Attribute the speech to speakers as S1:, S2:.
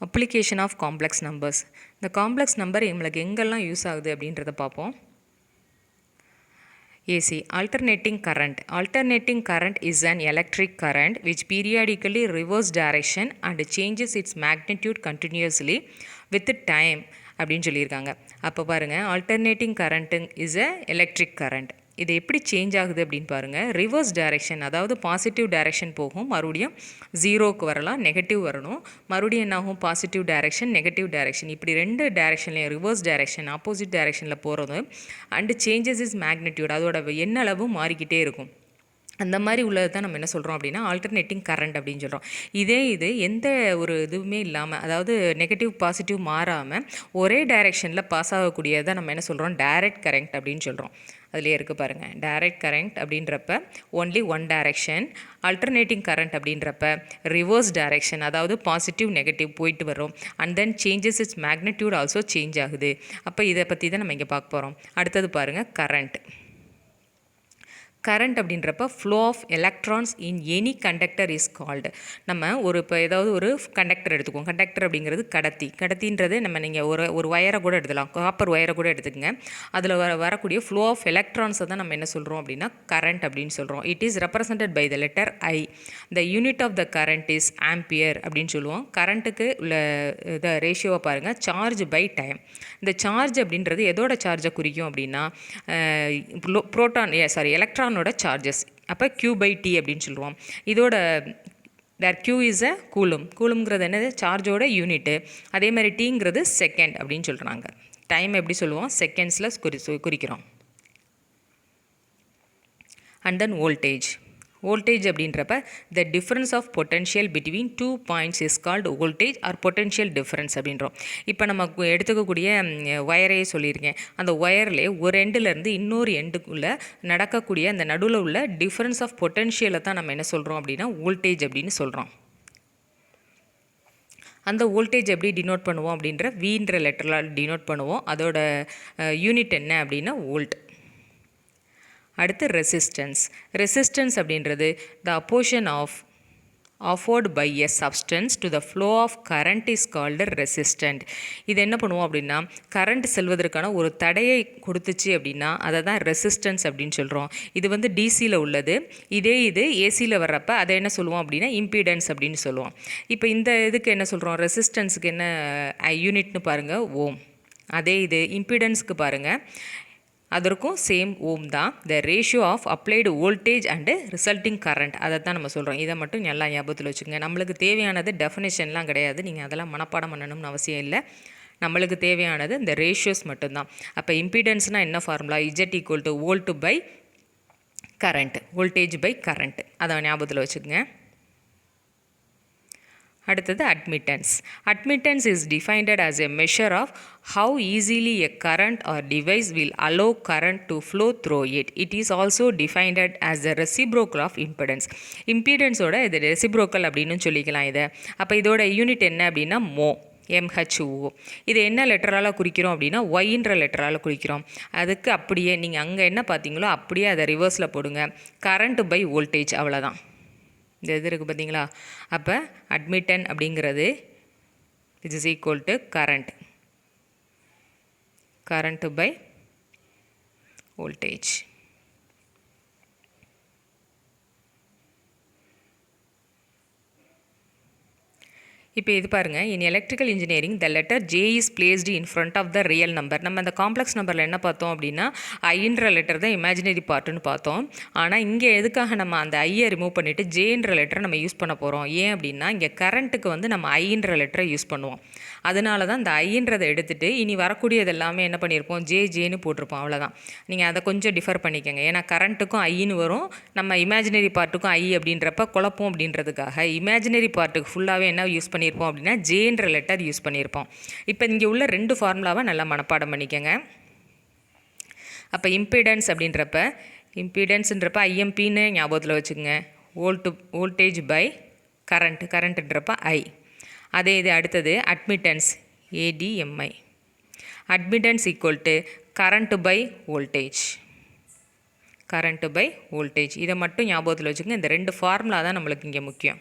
S1: Application of complex numbers. இந்த complex number நம்மளுக்கு எங்கெல்லாம் யூஸ் ஆகுது அப்படின்றத பார்ப்போம். AC, alternating current. Alternating current is an electric current which periodically reverse direction and changes its magnitude continuously with time அப்படின்னு சொல்லியிருக்காங்க. அப்போ பாருங்கள், alternating current is a electric current. இது எப்படி சேஞ்ச் ஆகுது அப்படின்னு பாருங்கள். ரிவர்ஸ் டைரெக்ஷன், அதாவது பாசிட்டிவ் டைரெக்ஷன் போகும், மறுபடியும் ஜீரோக்கு வரலாம், நெகட்டிவ் வரணும், மறுபடியும் என்ன ஆகும், பாசிட்டிவ் டைரெக்ஷன், நெகட்டிவ் டைரெக்ஷன், இப்படி ரெண்டு டைரெக்ஷன்லையும் ரிவர்ஸ் டைரெக்ஷன், ஆப்போசிட் டைரெக்ஷனில் போகிறது. அண்டு சேஞ்சஸ் இஸ் மேக்னிடியூட், அதோட எண்ணளவும் மாறிக்கிட்டே இருக்கும். அந்த மாதிரி உள்ளது தான் நம்ம என்ன சொல்கிறோம் அப்படின்னா ஆல்டர்னேட்டிங் கரண்ட் அப்படின்னு சொல்கிறோம். இது எந்த ஒரு இதுவுமே இல்லாமல், அதாவது நெகட்டிவ் பாசிட்டிவ் மாறாமல் ஒரே டைரெக்ஷனில் பாஸ் ஆகக்கூடியதை நம்ம என்ன சொல்கிறோம், டைரக்ட் கரண்ட் அப்படின்னு சொல்கிறோம். அதுலேயே இருக்குது பாருங்கள், டைரக்ட் கரண்ட் அப்படின்றப்ப only one direction, alternating current அப்படின்றப்ப ரிவர்ஸ் டைரெக்ஷன், அதாவது பாசிட்டிவ் நெகட்டிவ் போயிட்டு வரும். And then changes it's magnitude also change ஆகுது. அப்போ இதை பற்றி தான் நம்ம இங்கே பார்க்க போகிறோம். அடுத்தது பாருங்கள், கரண்ட். கரண்ட் அப்படின்றப்ப flow of electrons in any conductor is called. நம்ம இப்போ ஏதாவது ஒரு கண்டக்டர் எடுத்துக்குவோம். கண்டக்டர் அப்படிங்கிறது கடத்தின்றது நம்ம நீங்கள் ஒரு ஒயரை கூட எடுத்துக்கலாம், காப்பர் ஒயரை கூட எடுத்துக்கங்க. அதில் வரக்கூடிய ஃப்ளோ ஆஃப் எலக்ட்ரான்ஸை தான் நம்ம என்ன சொல்கிறோம் அப்படின்னா கரண்ட் அப்படின்னு சொல்கிறோம். It is represented by the letter I. The unit of the current is ampere அப்படின்னு சொல்லுவோம். கரண்ட்டுக்கு உள்ள இதை ரேஷியோவை பாருங்கள், சார்ஜ் பை டைம். இந்த சார்ஜ் அப்படின்றது எதோட சார்ஜை குறிக்கும் அப்படின்னா எலக்ட்ரானோட சார்ஜஸ். அப்போ Q/T அப்படின்னு சொல்லுவோம். இதோட Q இஸ் அ கூலும்ங்கிறது என்னது, சார்ஜோட யூனிட்டு. அதே மாதிரி Tங்கிறது செகண்ட் அப்படின்னு சொல்கிறாங்க. டைம் எப்படி சொல்லுவோம், செகண்ட்ஸில் குறிக்கிறோம். அண்ட் தென் வோல்டேஜ் அப்படின்றப்ப the difference of potential between 2 points is called voltage or potential difference அப்படின்றோம். இப்போ நம்ம எடுத்துக்கக்கூடிய ஒயரையே சொல்லியிருக்கேன். அந்த ஒயர்லேயே ஒரு எண்டுலேருந்து இன்னொரு எண்டுக்குள்ளே நடக்கக்கூடிய அந்த நடுவில் உள்ள டிஃப்ரென்ஸ் ஆஃப் பொட்டென்ஷியலை தான் நம்ம என்ன சொல்கிறோம் அப்படின்னா வோல்டேஜ் அப்படின்னு சொல்கிறோம். அந்த வோல்டேஜ் எப்படி டினோட் பண்ணுவோம் அப்படின்ற வீன்ற லெட்டரில் டினோட் பண்ணுவோம். அதோட யூனிட் என்ன அப்படின்னா வோல்ட். அடுத்து ரெசிஸ்டன்ஸ் அப்படின்றது the opposition afforded by a substance to the flow of current is called resistant. இது என்ன பண்ணுவோம் அப்படின்னா கரண்ட் செல்வதற்கான ஒரு தடையை கொடுத்துச்சு அப்படின்னா அதை தான் ரெசிஸ்டன்ஸ் அப்படின்னு சொல்கிறோம். இது டிசியில் உள்ளது. இது ஏசியில் வர்றப்ப அதை என்ன சொல்லுவோம் அப்படின்னா இம்பீடன்ஸ் அப்படின்னு சொல்லுவோம். இப்போ இந்த இதுக்கு என்ன சொல்கிறோம், ரெசிஸ்டன்ஸுக்கு என்ன யூனிட்னு பாருங்கள், ஓம். அதே இது இம்பீடன்ஸுக்கு பாருங்கள், அதற்கும் சேம் ஓம் தான். The ratio of applied voltage and resulting current, அதை தான் நம்ம சொல்கிறோம். இதை மட்டும் நல்லா ஞாபகத்தில் வச்சுக்கோங்க. நம்மளுக்கு தேவையானது டெஃபினேஷன்லாம் கிடையாது, நீங்கள் அதெல்லாம் மனப்பாடம் பண்ணணும்னு அவசியம் இல்லை. நம்மளுக்கு தேவையானது இந்த ரேஷியோஸ் மட்டும்தான். அப்போ இம்பீடன்ஸ்னால் என்ன formula, Z = volt by current, voltage by current, அதை ஞாபகத்தில் வச்சுக்கோங்க. அடுத்தது admittance is defined as a measure of how easily a current or device will allow current to flow through it. It is also defined as the reciprocal of impedance. இம்பீடன்ஸோட இது reciprocal அப்படின்னு சொல்லிக்கலாம் இதை. அப்போ இதோட யூனிட் என்ன அப்படின்னா MHO. இது என்ன லெட்டரால் குறிக்கிறோம் அப்படின்னா ஒய்ன்ற லெட்டரால் குறிக்கிறோம். அதுக்கு அப்படியே நீங்கள் அங்கே என்ன பார்த்தீங்களோ அப்படியே அதை ரிவர்ஸில் போடுங்க, கரண்ட் பை வோல்டேஜ், அவ்வளோதான். இந்த இது இருக்குது பார்த்தீங்களா. அப்போ அட்மிட்டன் அப்படிங்கிறது is equal to current by voltage. இப்போ இது பாருங்கள், in electrical engineering the letter J is placed in front of the real number. நம்ம அந்த காம்ப்ளெக்ஸ் நம்பரில் என்ன பார்த்தோம் அப்படின்னா ஐன்ற லெட்டர் தான் இமேஜினரி பார்ட்டுன்னு பார்த்தோம். ஆனால் இங்கே எதுக்காக நம்ம அந்த ஐயை ரிமூவ் பண்ணிவிட்டு ஜேன்ற லெட்டரை நம்ம யூஸ் பண்ண போகிறோம். ஏன் அப்படின்னா இங்கே கரண்ட்டுக்கு நம்ம ஐன்ற லெட்டரை யூஸ் பண்ணுவோம். அதனால தான் இந்த ஐன்றதை எடுத்துகிட்டு இனி வரக்கூடியது எல்லாமே என்ன பண்ணியிருப்போம், ஜேன்னு போட்டிருப்போம், அவ்வளோதான். நீங்கள் அதை கொஞ்சம் டிஃபர் பண்ணிக்கோங்க. ஏன்னா கரண்ட்டுக்கும் ஐன்னு வரும், நம்ம இமேஜினரி பார்ட்டுக்கும் ஐ அப்படின்றப்ப குழப்பம் அப்படின்றதுக்காக இமேஜினரி பார்ட்டுக்கு ஃபுல்லாகவே என்ன யூஸ் பண்ணியிருப்போம் அப்படின்னா ஜேன்ற லெட்டர் யூஸ் பண்ணியிருப்போம். இப்போ இங்கே உள்ள ரெண்டு ஃபார்முலாவை நல்லா மனப்பாடம் பண்ணிக்கோங்க. அப்போ இம்பீடன்ஸ்ன்றப்ப ஐஎம்பின்னு ஞாபகத்தில் வச்சுக்கோங்க. வோல்டேஜ் பை கரண்ட்டுன்றப்ப ஐ. அதே இது அடுத்தது admittance ADMI. Admittance equal to current by voltage. இதை மட்டும் ஞாபகத்தில் வச்சுக்கோங்க. இந்த ரெண்டு ஃபார்முலா தான் நம்மளுக்கு இங்கே முக்கியம்.